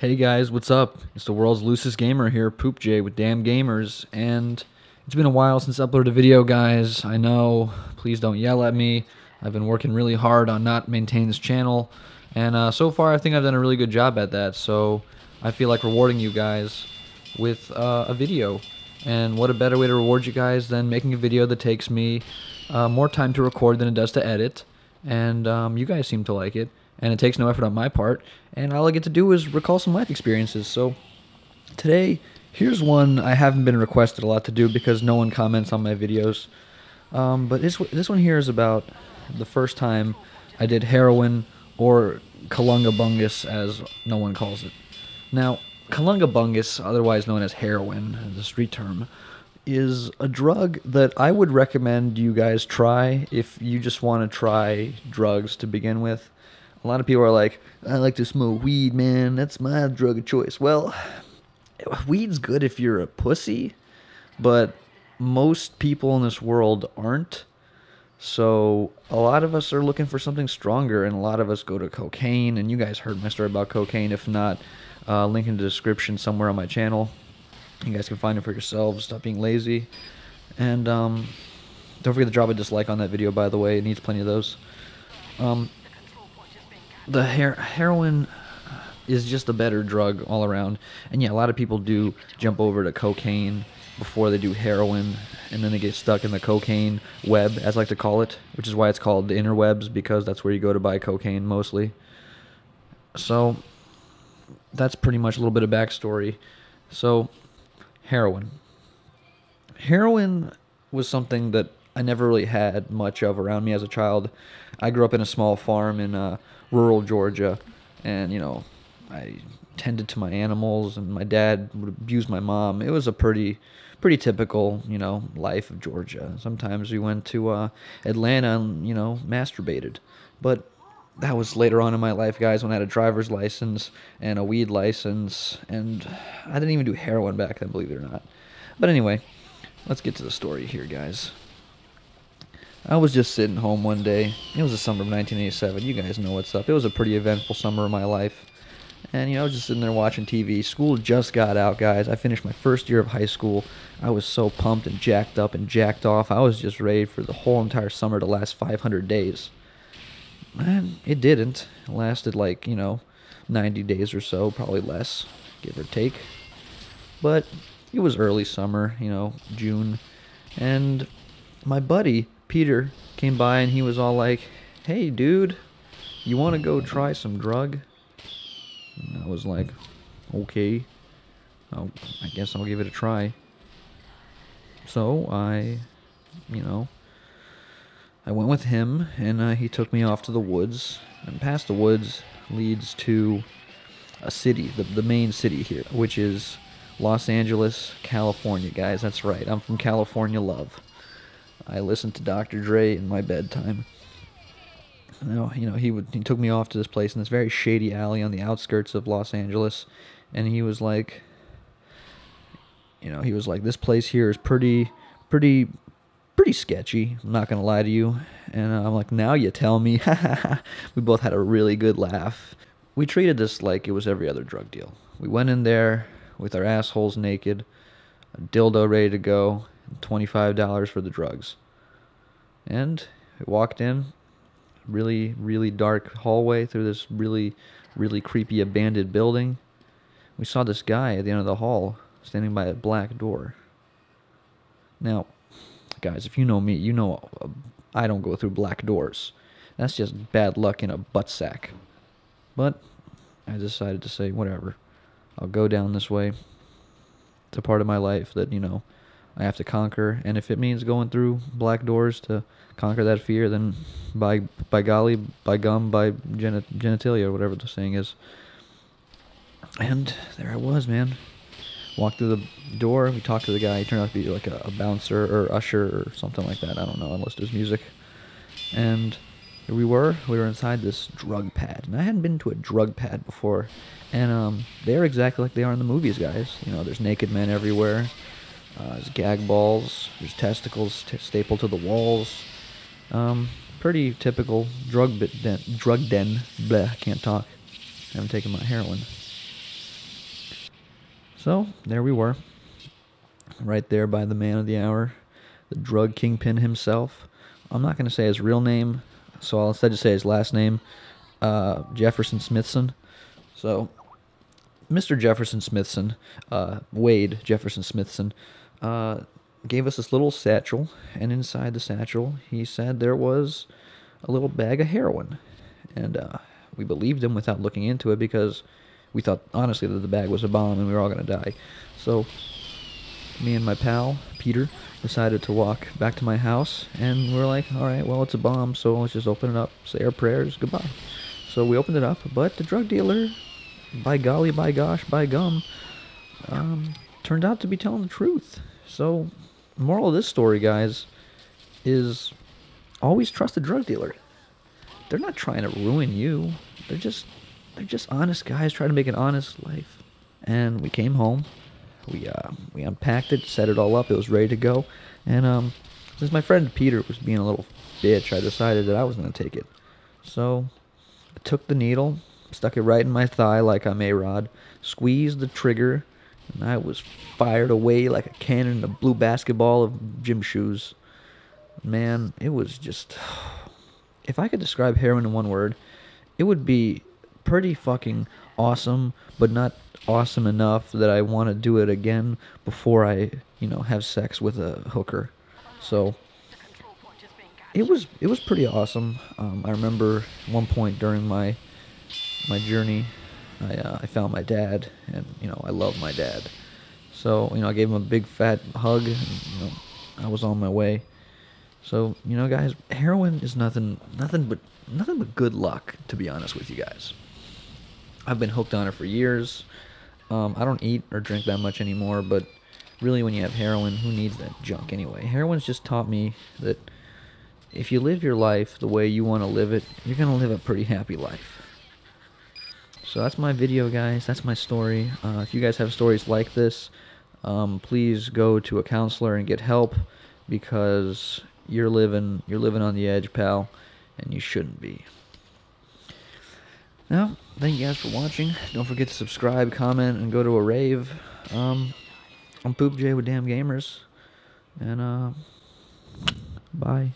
Hey guys, what's up? It's the world's loosest gamer here, Poopj with Damn Gamers, and it's been a while since I uploaded a video, guys. I know, please don't yell at me. I've been working really hard on not maintaining this channel, and so far I think I've done a really good job at that, so I feel like rewarding you guys with a video. And what a better way to reward you guys than making a video that takes me more time to record than it does to edit, and you guys seem to like it. And it takes no effort on my part, and all I get to do is recall some life experiences. So today, here's one I haven't been requested a lot to do because no one comments on my videos. But this one here is about the first time I did heroin, or Kalungabungus as no one calls it. Now, Kalungabungus, otherwise known as heroin, the street term, is a drug that I would recommend you guys try if you just want to try drugs to begin with. A lot of people are like, I like to smoke weed, man. That's my drug of choice. Well, weed's good if you're a pussy, but most people in this world aren't. So a lot of us are looking for something stronger, and a lot of us go to cocaine. And you guys heard my story about cocaine. If not, link in the description somewhere on my channel. You guys can find it for yourselves. Stop being lazy. And don't forget to drop a dislike on that video, by the way. It needs plenty of those. The heroin is just a better drug all around. And yeah, a lot of people do jump over to cocaine before they do heroin, and then they get stuck in the cocaine web, as I like to call it, which is why it's called the interwebs, because that's where you go to buy cocaine mostly. So that's pretty much a little bit of backstory. So heroin. Heroin was something that I never really had much of around me as a child. I grew up in a small farm in rural Georgia, and, you know, I tended to my animals, and my dad would abuse my mom. It was a pretty typical, you know, life of Georgia. Sometimes we went to Atlanta and, you know, masturbated. But that was later on in my life, guys, when I had a driver's license and a weed license, and I didn't even do heroin back then, believe it or not. But anyway, let's get to the story here, guys. I was just sitting home one day. It was the summer of 1987. You guys know what's up. It was a pretty eventful summer of my life. And, you know, I was just sitting there watching TV. School just got out, guys. I finished my first year of high school. I was so pumped and jacked up and jacked off. I was just ready for the whole entire summer to last 500 days. And it didn't. It lasted like, you know, 90 days or so, probably less, give or take. But it was early summer, you know, June. And my buddy Peter came by, and he was all like, hey dude, you want to go try some drug? And I was like, okay, I guess I'll give it a try. So I went with him, and he took me off to the woods, and past the woods leads to a city, the main city here, which is Los Angeles, California, guys. That's right, I'm from California, love. I listened to Dr. Dre in my bedtime. You know, he took me off to this place in this very shady alley on the outskirts of Los Angeles, and he was like, this place here is pretty sketchy. I'm not gonna lie to you. And I'm like, now you tell me. We both had a really good laugh. We treated this like it was every other drug deal. We went in there with our assholes naked, a dildo ready to go, $25 for the drugs. And we walked in, really dark hallway through this really creepy abandoned building. We saw this guy at the end of the hall standing by a black door. Now, guys, if you know me, you know I don't go through black doors. That's just bad luck in a butt sack. But I decided to say, whatever, I'll go down this way. It's a part of my life that, you know, I have to conquer, and if it means going through black doors to conquer that fear, then by golly, by gum, by genitalia, or whatever the saying is. And there I was, man. Walked through the door, we talked to the guy. He turned out to be like a bouncer or usher or something like that. I don't know, unless there's music. And here we were inside this drug pad, and I hadn't been to a drug pad before. And they're exactly like they are in the movies, guys. You know, there's naked men everywhere. There's gag balls, there's testicles stapled to the walls. Pretty typical drug den. Bleh, I can't talk. I haven't taken my heroin. So there we were, right there by the man of the hour, the drug kingpin himself. I'm not going to say his real name, so I'll instead just say his last name, Jefferson Smithson. So, Mr. Jefferson Smithson, Wade Jefferson Smithson, gave us this little satchel, and inside the satchel, he said there was a little bag of heroin. And we believed him without looking into it because we thought, honestly, that the bag was a bomb and we were all going to die. So, me and my pal, Peter, decided to walk back to my house, and we were like, alright, well, it's a bomb, so let's just open it up, say our prayers, goodbye. So we opened it up, but the drug dealer, by golly, by gosh, by gum, turned out to be telling the truth. So, moral of this story, guys, is always trust a drug dealer. They're not trying to ruin you. They're just honest guys trying to make an honest life. And we came home. We unpacked it, set it all up. It was ready to go. And since my friend Peter was being a little bitch, I decided that I was going to take it. So I took the needle, stuck it right in my thigh like I'm A-Rod, squeezed the trigger, and I was fired away like a cannon in a blue basketball of gym shoes. Man, it was just... If I could describe heroin in one word, it would be pretty fucking awesome, but not awesome enough that I want to do it again before I, have sex with a hooker. So it was pretty awesome. I remember one point during my journey, I found my dad, and I love my dad. So I gave him a big fat hug, and I was on my way. So guys, heroin is nothing but good luck, to be honest with you guys. I've been hooked on it for years. I don't eat or drink that much anymore, but really when you have heroin, who needs that junk anyway? Heroin's just taught me that if you live your life the way you want to live it, you're going to live a pretty happy life. So that's my video, guys. That's my story. If you guys have stories like this, please go to a counselor and get help, because you're living on the edge, pal, and you shouldn't be. Now, thank you guys for watching. Don't forget to subscribe, comment, and go to a rave. I'm Poopj with Damn Gamers, and bye.